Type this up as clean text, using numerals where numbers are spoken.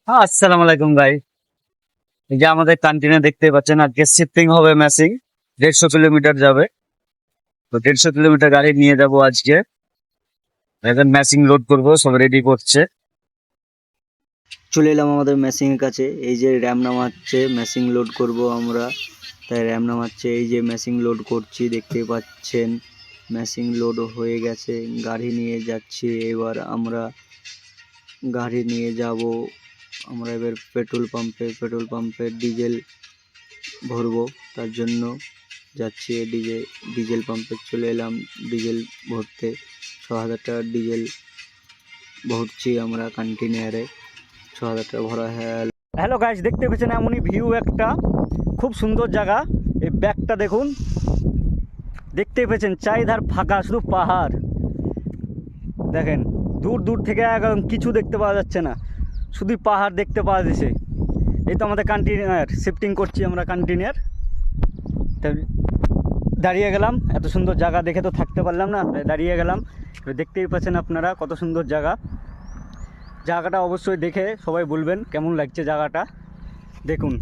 হ্যাঁ, আসসালামু আলাইকুম ভাই। এই যে আমাদের ক্যান্টিনে দেখতে পাচ্ছেন আজকে শিফটিং হবে ম্যাসিং। 150 কিলোমিটার যাবে। তো 150 কিলোমিটার গাড়ি নিয়ে যাব আজকে। এখন ম্যাসিং লোড করব, সব রেডি করছে। চলে এলাম আমাদের মেশিনের কাছে। এই যে র্যাম নামাচ্ছে, মেশিন লোড করব আমরা, তাই র্যাম নামাচ্ছে। এই যে মেশিন লোড করছি, দেখতে পাচ্ছেন মেশিন লোড হয়ে গেছে। গাড়ি নিয়ে যাচ্ছি, এবার আমরা গাড়ি নিয়ে যাব। আমরা এবার পেট্রোল পাম্পে ডিজেল ভরবো, তার জন্য যাচ্ছি। ডিজেল পাম্পে চলে এলাম ডিজেল ভরতে। 6,000 টাকার ডিজেল ভরছি আমরা কন্টেনারে। 6,000 টাকা ভরা হয়ে গেল। হ্যালো গাইস, দেখতে পেয়েছেন এমনই ভিউ একটা খুব সুন্দর জায়গা। এই ব্যাগটা দেখুন, দেখতেই পেয়েছেন চারিধার ফাঁকা, শুধু পাহাড়। দেখেন দূর দূর থেকে একদম কিছু দেখতে পাওয়া যাচ্ছে না, শুধু পাহাড় দেখতে পাওয়া যাচ্ছে। এই তো আমাদের কন্টেনার শিফটিং করছি আমরা কন্টেনার। দাঁড়িয়ে গেলাম, এত সুন্দর জায়গা দেখে তো থাকতে পারলাম না, তাই দাঁড়িয়ে গেলাম। এবার দেখতেই পাচ্ছেন আপনারা কত সুন্দর জায়গা। জায়গাটা অবশ্যই দেখে সবাই বলবেন কেমন লাগছে জায়গাটা। দেখুন।